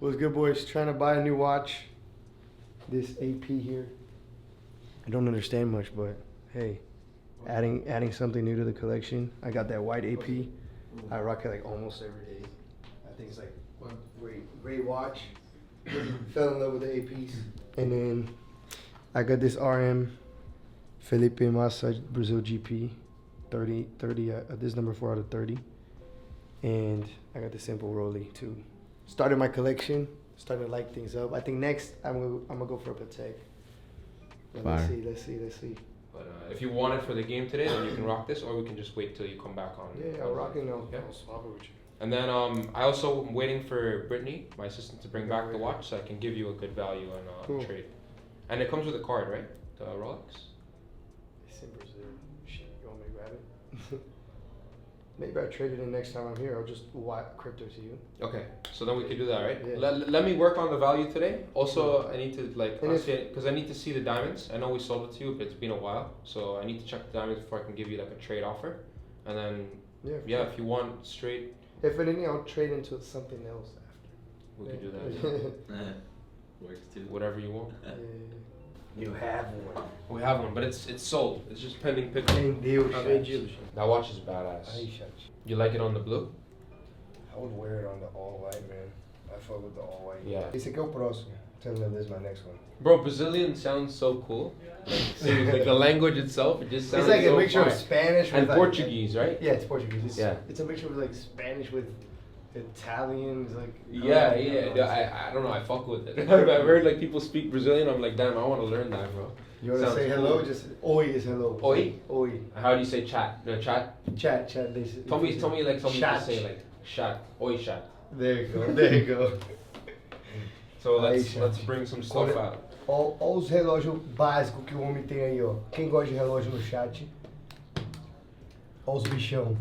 What's good, boys? Trying to buy a new watch. This AP here. I don't understand much, but hey, adding something new to the collection. I got that white AP. I rock it like almost every day. I think it's like great watch. Fell in love with the APs. And then I got this RM Philippe and Rolex Brazil GP 30. This is number 4 out of 30. And I got the simple Rolly too. Started my collection, starting to light things up. I think next I'm gonna go for a Patek. Let's see. But if you want it for the game today, then you can rock this, or we can just wait till you come back on. Yeah, I'll rock it now. Yeah. I'll swap it with you. And then I also am waiting for Brittany, my assistant, to bring back the watch so I can give you a good value on trade. And it comes with a card, right? The Rolex? It's in Brazil. Shit, you want me to grab it? Maybe I trade it in next time I'm here. I'll just wire crypto to you. Okay, so then we can do that, right? Yeah. Let me work on the value today. Also, I need to because I need to see the diamonds. I know we sold it to you, but it's been a while, so I need to check the diamonds before I can give you like a trade offer. And then if you want straight. If anything, I'll trade into something else after. We can do that. Works too. Whatever you want. You have one. We have one, but it's sold. It's just pending pickup. That watch is badass. You like it on the blue? I would wear it on the all white, man. I fuck with the all white. Yeah. Esse aqui é o próximo. Tell them this is my next one. Bro, Brazilian sounds so cool. Like the language itself, it just sounds It's like so a mixture fire. of Spanish and with Portuguese, right? Yeah, it's Portuguese. It's a mixture of like Spanish with Italian. It's like I don't know. I fuck with it. I've heard like people speak Brazilian. I'm like, damn, I want to learn that, bro. You want to say hello? Cool. Just oi is hello. Oi. Oi. How do you say chat? No, chat. Chat. Tell me like something to say like chat. Oi, chat. There you go. So let's bring some stuff out. Olha os relógios básicos que o homem tem aí, ó. Quem gosta de relógio no chat? Olha os bichão.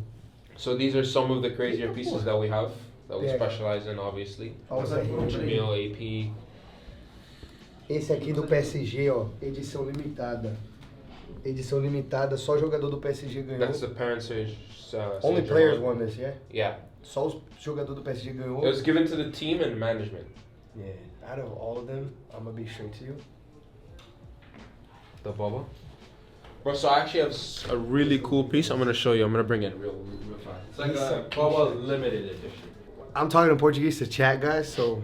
So these are some of the crazier pieces that we have, that we specialize in, obviously. Mille, AP. Esse aqui do PSG, ó, edição limitada. Edição limitada, só jogador do PSG ganhou. That's the parents' Only players won this, yeah? Yeah. Só os jogador do PSG ganhou. It was given to the team and management. Yeah. Out of all of them, I'm gonna be straight to you. The Bubba. Bro, so I actually have a really cool piece. I'm gonna show you. I'm gonna bring it real fast. It's like a Bubba limited edition. I'm talking in Portuguese to chat, guys. So,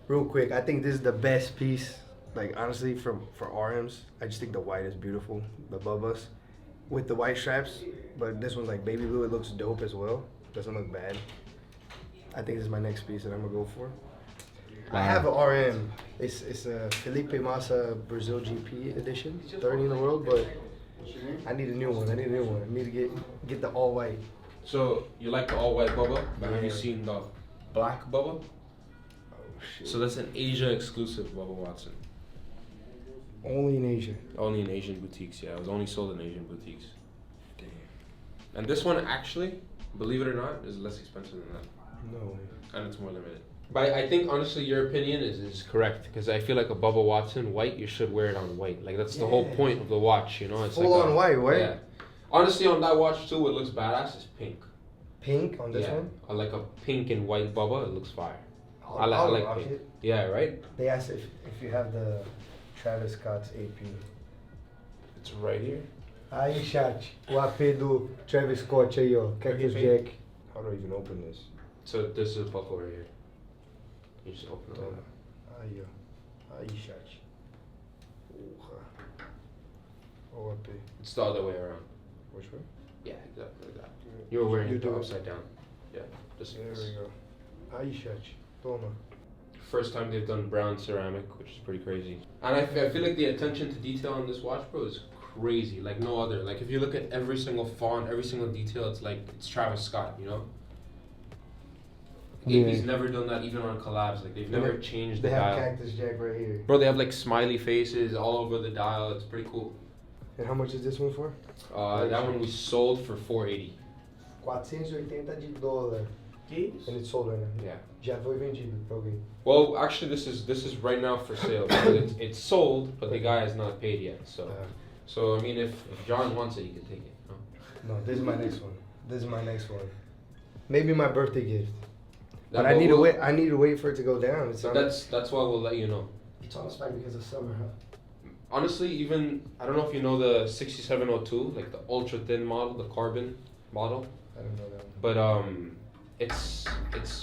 real quick, I think this is the best piece. Like honestly, for RMs, I just think the white is beautiful. The Bubbas with the white straps, but this one's like baby blue. It looks dope as well. Doesn't look bad. I think this is my next piece that I'm gonna go for. I have an RM. It's a Philippe Massa Brazil GP edition, 30 in the world, but I need a new one. I need to get the all white. So you like the all white Bubba, but have you seen the black Bubba? Oh shit! So that's an Asia exclusive Bubba Watson. Only in Asia. Only in Asian boutiques. Yeah, it was only sold in Asian boutiques. Damn. And this one actually, believe it or not, is less expensive than that. No. And it's more limited. But I think honestly your opinion is correct, because I feel like a Bubba Watson white, you should wear it on white. Like that's the whole point of the watch, you know? It's full like on white, right? Yeah. Honestly, on that watch too, what looks badass is pink. Pink on this one? I like a pink and white Bubba, it looks fire. I I'll like pink. it. Yeah, right? They asked if you have the Travis Scott's AP. It's right here. Aí, chat, o AP do Travis Scott aí, ó. Cactus Jack. How do I even open this? So this is buckle right here. You just open it up. Aí, ó. Aí, chat. Porra. O AP. It's the other way around. Which way? Yeah, exactly like that. You were wearing it do it upside down. Yeah. Just there we go. Aí, chat. Toma. First time they've done brown ceramic, which is pretty crazy. And I feel like the attention to detail on this watch, bro, is crazy. Like no other. Like if you look at every single font, every single detail, it's like it's Travis Scott, you know? AP's never done that even on collabs. Like they've never changed the dial. They have Cactus Jack right here. Bro, they have like smiley faces all over the dial. It's pretty cool. And how much is this one for? That one we sold for $480. $480. And it's sold right now. Yeah. Já foi vendido pra alguém. Well, actually, this is right now for sale. It's sold, but the guy has not paid yet. So I mean, if John wants it, he can take it. No, this is my next one. Maybe my birthday gift. But I need to wait. I need to wait for it to go down. So that's why we'll let you know. It's on the spike because of summer, huh? Honestly, even I don't know if you know the 6702, like the ultra thin model, the carbon model. I don't know that one. But it's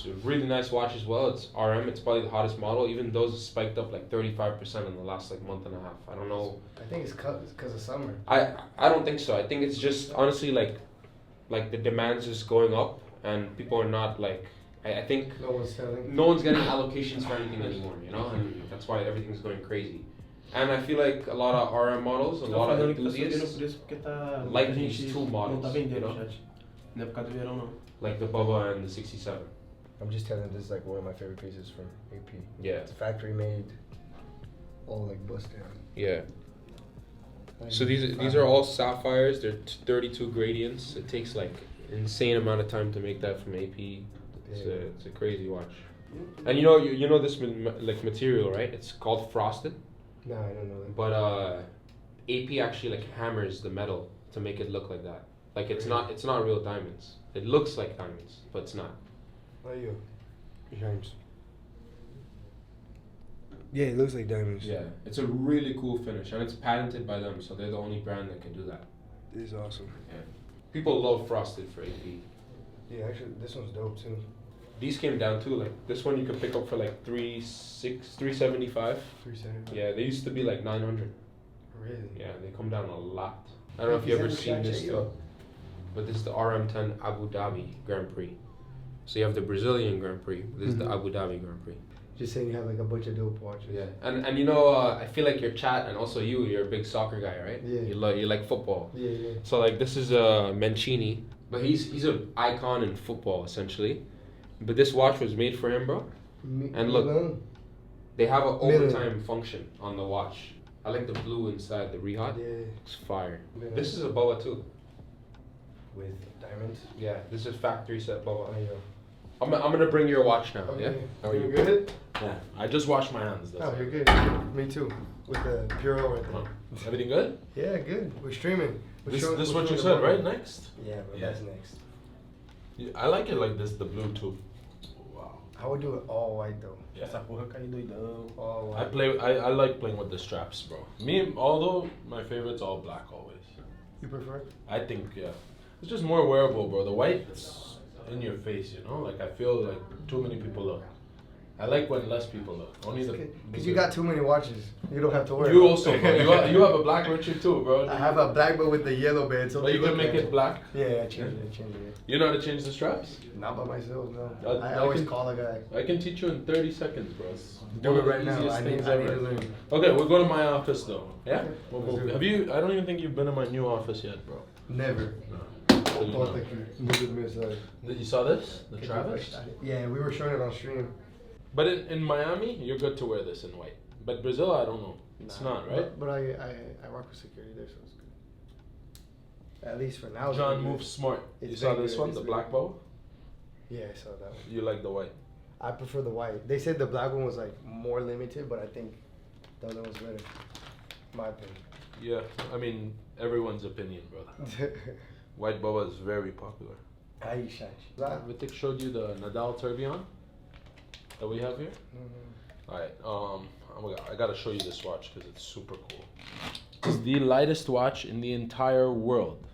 a really nice watch as well. It's RM. It's probably the hottest model. Even those spiked up like 35% in the last like month and a half. I don't know. I think it's because of summer. I don't think so. I think it's just honestly like the demand's just going up and people are not like. I think no one's selling. No one's getting allocations for anything anymore. You know, and that's why everything's going crazy. And I feel like a lot of RM models, a lot of enthusiasts like these two models, you know? Like the Bubba and the 67. I'm just telling you, this is like one of my favorite pieces from AP. Yeah. It's factory made, all like bust down. Yeah. So these are all sapphires. They're 32 gradients. It takes like insane amount of time to make that from AP. It's a crazy watch. And you know this like material, right? It's called frosted. No, I don't know that. But AP actually like hammers the metal to make it look like that. Like it's not real diamonds. It looks like diamonds, but it's not. Are you? James. Yeah, it looks like diamonds. Yeah, it's a really cool finish, and it's patented by them, so they're the only brand that can do that. This is awesome. Yeah, people love frosted for AP. Yeah, actually, this one's dope too. These came down too. Like this one, you could pick up for like 375. 375. Yeah, they used to be like 900. Really? Yeah, they come down a lot. I don't know if you ever seen this too, but this is the RM10 Abu Dhabi Grand Prix. So you have the Brazilian Grand Prix. This is the Abu Dhabi Grand Prix. Just saying you have like a bunch of dope watches. Yeah, and you know, I feel like your chat and also you're a big soccer guy, right? Yeah. You like football. Yeah, yeah. So like this is Mancini, but he's an icon in football essentially. But this watch was made for him, bro. And look, they have an overtime function on the watch. I like the blue inside, the Rehot. Yeah. It's fire. This is a boa too. With diamonds? Yeah, this is factory set boa. Oh, yeah. I'm gonna bring your watch now. Okay. Yeah. How are you? Good? Yeah. I just washed my hands. Oh, you're good. Me too. With the Puro right there. Everything good? Yeah, good. We're streaming. This is what you said, right? Next? Yeah, but that's next. Yeah, I like it like this, the blue too. Wow. I would do it all white though. Yeah. All white. I like playing with the straps, bro. Me, although my favorite's all black always. You prefer? I think, yeah. It's just more wearable, bro. The white, it's in your face, you know? Like, I feel like too many people look. I like when less people look. Only the... Because you got too many watches. You don't have to worry. You also, bro. You have a black Richard too, bro. I have a black but with the yellow band. So but you can make it black? Yeah, I changed it. You know how to change the straps? Not by myself, no. I always call a guy. I can teach you in 30 seconds, bro. Do it right now. I need to learn. Okay, we'll go to my office though. Yeah? Okay. We'll go. Have you? I don't even think you've been in my new office yet, bro. Never. No. You saw this? The Travis? Yeah, we were showing it on stream. But in Miami, you're good to wear this in white. But Brazil, I don't know. It's not, right? But I work with security there, so it's good. At least for now. John moves smart. You saw this one, the black bow? Yeah, I saw that one. You like the white? I prefer the white. They said the black one was like more limited, but I think the other one's better. My opinion. Yeah, I mean, everyone's opinion, brother. White boa is very popular. Vitek showed you the Nadal Tourbillon that we have here. Alright, I gotta show you this watch because it's super cool. It's the lightest watch in the entire world.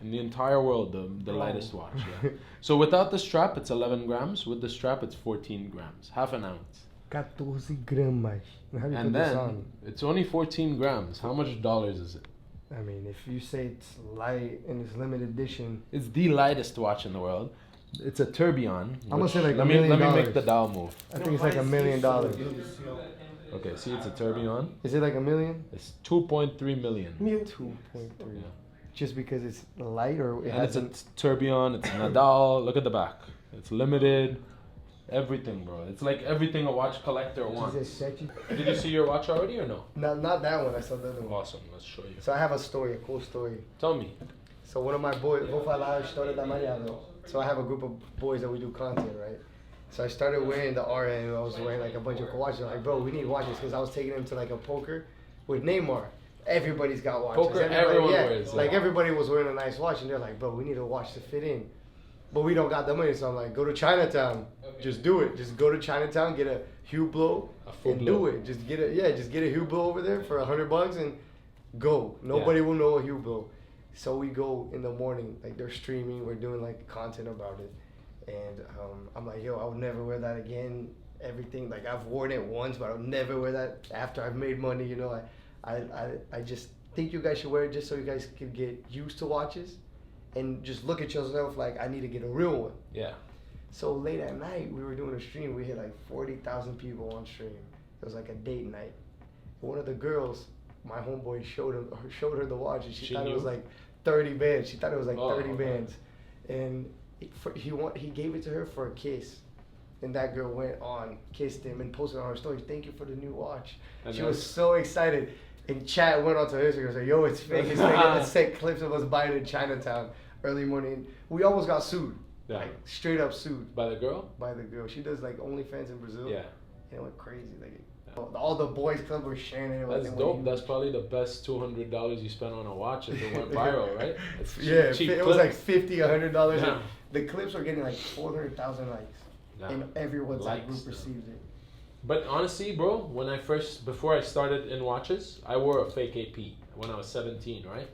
In the entire world, the lightest watch. Yeah. So without the strap, it's 11 grams. With the strap, it's 14 grams, half an ounce. 14 gramas. And then it's only 14 grams. How much dollars is it? I mean, if you say it's light and it's limited edition, it's the lightest watch in the world. It's a tourbillon. I'm gonna say like $1 million. Let me make the dial move. I think it's like $1 million. Okay, see, it's a tourbillon. Is it like $1 million? It's 2.3 million. 2.3. Yeah. Just because it's light, or it's a tourbillon. It's Nadal. Look at the back. It's limited. Everything, bro. It's like everything a watch collector wants. Did you see your watch already or no? Not that one. I saw the other one. Awesome. Let's show you. So I have a story, a cool story. Tell me. So one of my boys, vou falar a história da Mariana. So I have a group of boys that we do content, right? So I started wearing the RM. I was wearing like a bunch of watches. Like, bro, we need watches because I was taking them to like a poker with Neymar. Everybody's got watches. Poker, everyone wears. Like everybody was wearing a nice watch, and they're like, bro, we need a watch to fit in. but we don't got the money. So I'm like, go to Chinatown. Okay. Just do it. Just go to Chinatown, get a Hublot, and do it. Just get a Hublot over there for $100 and go. Nobody will know a Hublot. So we go in the morning, like they're streaming, we're doing like content about it. And I'm like, yo, I would never wear that again. Everything, like I've worn it once, but I'll never wear that after I've made money, you know. I just think you guys should wear it just so you guys can get used to watches and just look at yourself like, I need to get a real one. Yeah. So late at night, we were doing a stream. We had like 40,000 people on stream. It was like a date night. One of the girls, my homeboy showed her the watch, and she thought it was like 30 bands. She thought it was like 30 bands, and he gave it to her for a kiss. And that girl went on, kissed him, and posted on her story, "Thank you for the new watch." And she was so excited. And chat went onto her Instagram and said, "Yo, it's fake. It's fake." Let's take clips of us buying in Chinatown early morning. We almost got sued. Yeah. Like straight up sued. By the girl? By the girl. She does like OnlyFans in Brazil. Yeah. And it went crazy. Like all the boys club were sharing it. That's dope. That's probably the best $200 you spent on a watch if it went viral, right? It was like $50, $100. Yeah. The clips were getting like 400,000 likes. Yeah. And everyone's like group received it. But honestly, bro, before I started in watches, I wore a fake AP when I was 17, right?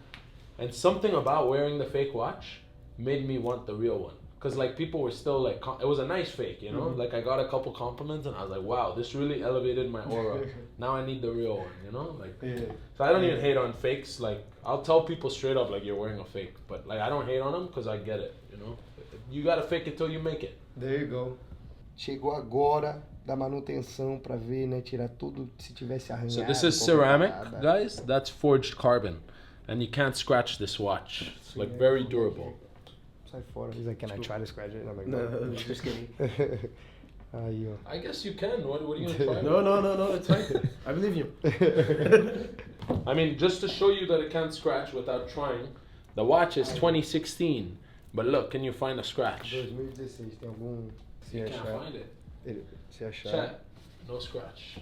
And something about wearing the fake watch made me want the real one. Because like people were still like, it was a nice fake, you know? Mm-hmm. Like I got a couple compliments and I was like, wow, this really elevated my aura. Now I need the real one, you know? Like, so I don't even hate on fakes. Like I'll tell people straight up like you're wearing a fake. But like I don't hate on them because I get it, you know? You gotta fake it till you make it. There you go. Chegou agora da manutenção para ver, né, tirar tudo se tivesse arranhado. So this is ceramic, guys. That's forged carbon, and you can't scratch this watch. It's like very durable. He's like, can I try to scratch it? And I'm like, no, just kidding. I guess you can. What are you gonna try? No, it's fine. I believe you. I mean, just to show you that it can't scratch without trying, the watch is 2016. But look, can you find a scratch? You can't find it. Chat, no scratch.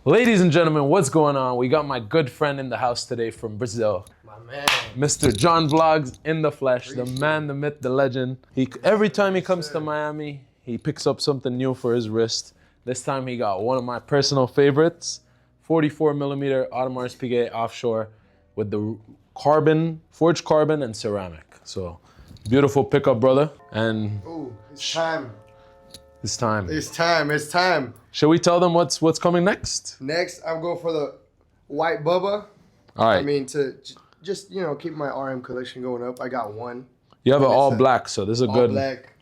Ladies and gentlemen, what's going on? We got my good friend in the house today from Brazil. My man. Mr. Jonvlogs in the flesh, the man, the myth, the legend. Every time he comes to Miami, he picks up something new for his wrist. This time he got one of my personal favorites, 44mm Audemars Piguet offshore with the forged carbon and ceramic. So beautiful pickup, brother. And it's time. It's time. It's time. Shall we tell them what's coming next? Next, I'm going for the white Bubba. All right. I mean, to just, you know, keep my RM collection going up. I got one. You have an all black, so this is a good. All black,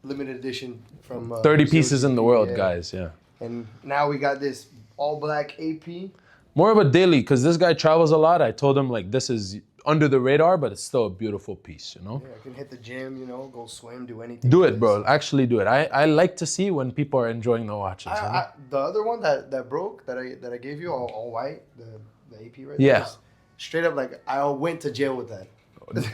limited edition from 30 pieces in the world, guys. Yeah. And now we got this all black AP. More of a daily, because this guy travels a lot. I told him like this is under the radar, but it's still a beautiful piece, you know? Yeah, I can hit the gym, you know, go swim, do anything. Do it, bro. Actually do it. I like to see when people are enjoying the watches. The other one that broke, that I gave you, all white, the AP right there. Yeah. Straight up, like, I went to jail with that.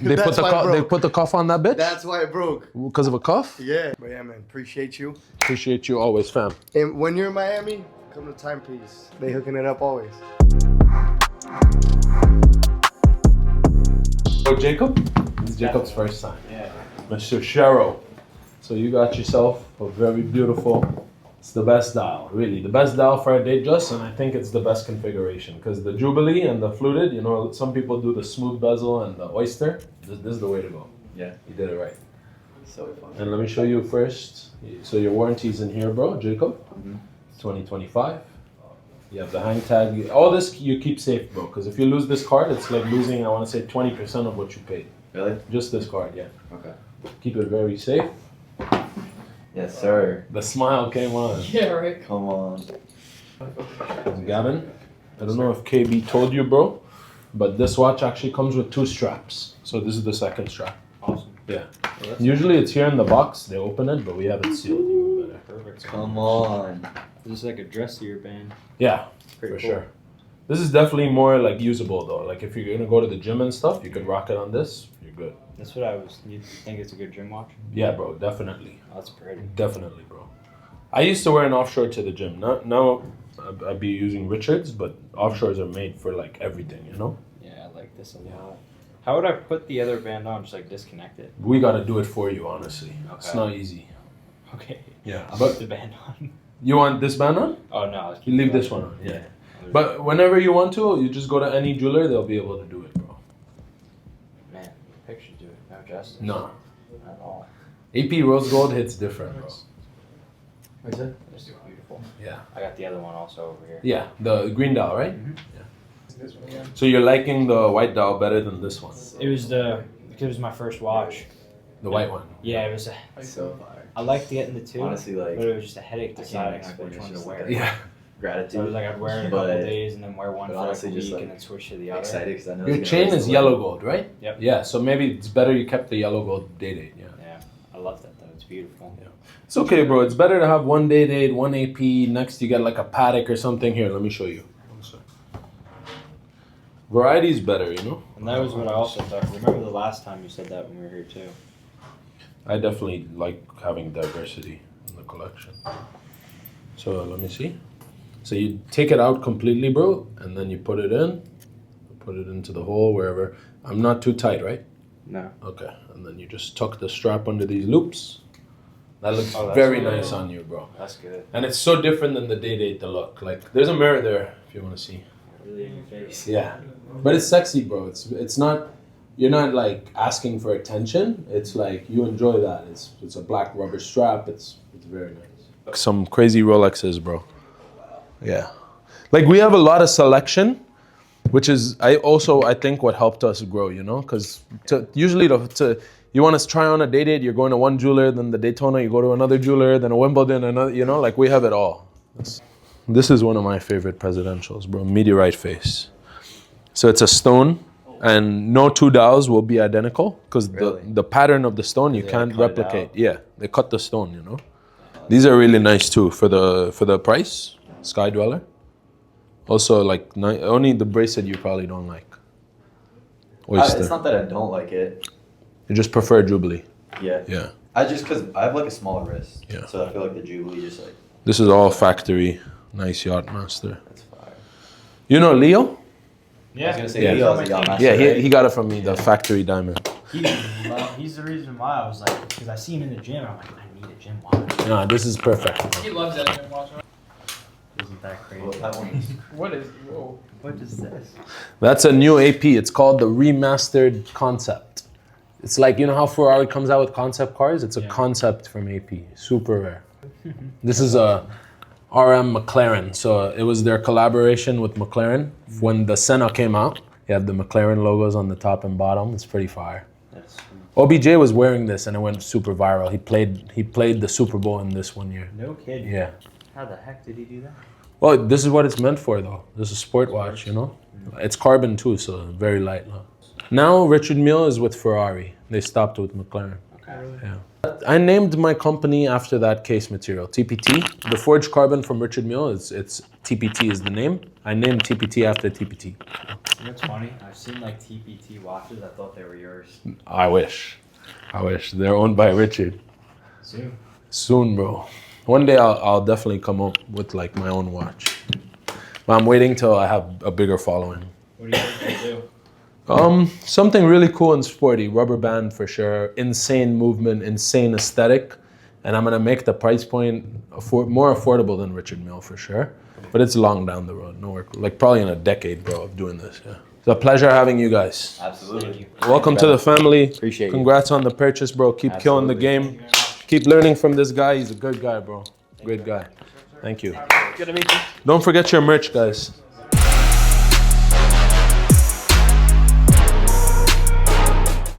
They put the cuff on that bitch? That's why it broke. Because of a cuff? Yeah. But yeah, man, appreciate you. Appreciate you always, fam. And when you're in Miami, come to Timepiece. They hooking it up always. So Jacob, this is Jacob's first time. Yeah. Mr. Shero. So you got yourself a very beautiful, it's the best dial, really. The best dial for a Datejust, and I think it's the best configuration. Because the Jubilee and the fluted, you know, some people do the smooth bezel and the oyster. This is the way to go. Yeah. You did it right. So fun. And let me show you first. So your warranty's in here, bro, Jacob. Mm-hmm. 2025. You have the hang tag. All this you keep safe, bro. Because if you lose this card, it's like losing, I want to say, 20% of what you paid. Really? Just this card, yeah. Okay. Keep it very safe. Yes, sir. The smile came on. Yeah, right. Come on. Gavin, I don't know if KB told you, bro, but this watch actually comes with 2 straps. So this is the second strap. Awesome. Yeah. Well, usually it's here in the box. They open it, but we have it sealed even better. Perfect. Come on. This is like a dressier band. Yeah, for cool. Sure. This is definitely more like usable though. Like if you're gonna go to the gym and stuff, you could rock it on this. You're good. That's what I was. You think it's a good gym watch? Yeah, bro. Definitely. Oh, that's pretty. Definitely, bro. I used to wear an offshore to the gym. Now I'd be using Richards, but offshores are made for like everything, you know. Yeah, I like this a lot. How would I put the other band on? Just like disconnect it? We gotta do it for you, honestly. It's Okay. not easy. Okay. Yeah, I'll but put the band on. you want this band on? Oh no, I'll keep You leave it this one on. Yeah. Yeah. But whenever you want to, you just go to any jeweler. They'll be able to do it, bro. Man, pictures do it. No justice. No. At all. AP rose gold hits different, bro. What's it? It's beautiful. Yeah. I got the other one also over here. Yeah, the green dial, right? Mhm. Yeah. So you're liking the white dial better than this one, It was because it was my first watch. the white one. Yeah, it was. So fire. I liked getting the two. Honestly, like, but it was just a headache I can't deciding explain which it, one it's to just wear. like Yeah. So it was Gratitude. like I'd wear it a But- couple days and then wear one but for like a honestly, just, week like, and then switch to the other. Excited because I know Your it's chain gonna is raise yellow the gold, right? Yep. Yeah, so maybe it's better you kept the yellow gold day date, yeah. Yeah, I love that though. It's beautiful. Yeah. It's okay, bro. It's better to have one day date, one AP. Next, you get like a Patek or something. Here, let me show you. Variety's better, you know? And that was what I also thought. Remember the last time you said that when we were here too? I definitely like having diversity in the collection. So let me see. So you take it out completely, bro, and then you put it in. Put it into the hole wherever. I'm not too tight, right? No. Okay. And then you just tuck the strap under these loops. That looks Oh, that's very good. nice on you, bro. That's good. And it's so different than the day date, the look. Like, there's a mirror there if you want to see. Really in your face. Yeah. But it's sexy, bro. It's not, you're not like asking for attention. It's like you enjoy that. It's a black rubber strap. It's very nice. Some crazy Rolexes, bro. Yeah. Like we have a lot of selection, which is I think what helped us grow, you know, because usually you want to try on a day date, you're going to one jeweler, then the Daytona, you go to another jeweler, then a Wimbledon, another, you know, like we have it all. This is one of my favorite presidentials, bro. Meteorite face. So it's a stone, and no two dials will be identical because Really? the pattern of the stone you They can't cut it replicate. out? Yeah, they cut the stone, you know. These are really nice too for the price. Sky Dweller. Also, like only the bracelet you probably don't like. Oyster. It's not that I don't like it. You just prefer Jubilee. Yeah. Yeah. I just because I have like a smaller wrist. Yeah. So I feel like the Jubilee just like This is all factory. Nice yacht master. that's fire. You know Leo? Yeah. I was gonna say Yeah. Leo has a yacht master, Yeah, right? he got it from me, the factory diamond. He's the reason why I was like, because I see him in the gym. I'm like, I need a gym watch. Nah, this is perfect. He loves that gym watch. Isn't that crazy? Well, that one is What is? Whoa. What is this? That's a new AP. It's called the remastered concept. It's like, you know how Ferrari comes out with concept cars? It's a Yeah. concept from AP. Super rare. This is a RM McLaren. So it was their collaboration with McLaren. When the Senna came out, you have the McLaren logos on the top and bottom. It's pretty fire. That's OBJ was wearing this and it went super viral. He played the Super Bowl in this one year. no kidding. Yeah. How the heck did he do that? Well, this is what it's meant for, though. This is a sport watch, you know? It's carbon, too, so very light. Now, Richard Mille is with Ferrari. They stopped with McLaren. Okay. Yeah. I named my company after that case material, TPT. The forged carbon from Richard Mille, it's TPT is the name. I named TPT after TPT. That's funny. I've seen like TPT watches. I thought they were yours. I wish. They're owned by Richard. Soon, bro. One day I'll definitely come up with like my own watch. But I'm waiting till I have a bigger following. What do you think they do? Something really cool and sporty. Rubber band for sure. Insane movement, insane aesthetic. And I'm gonna make the price point more affordable than Richard Mille for sure. But it's long down the road. No work. Like probably in a decade, bro, of doing this. Yeah. It's a pleasure having you guys. absolutely. Welcome to the family. Appreciate you. Congrats on the purchase, bro. Keep killing the Absolutely. game. Keep learning from this guy. He's a good guy, bro. Great guy. Thank you. Good to meet you. Don't forget your merch, guys.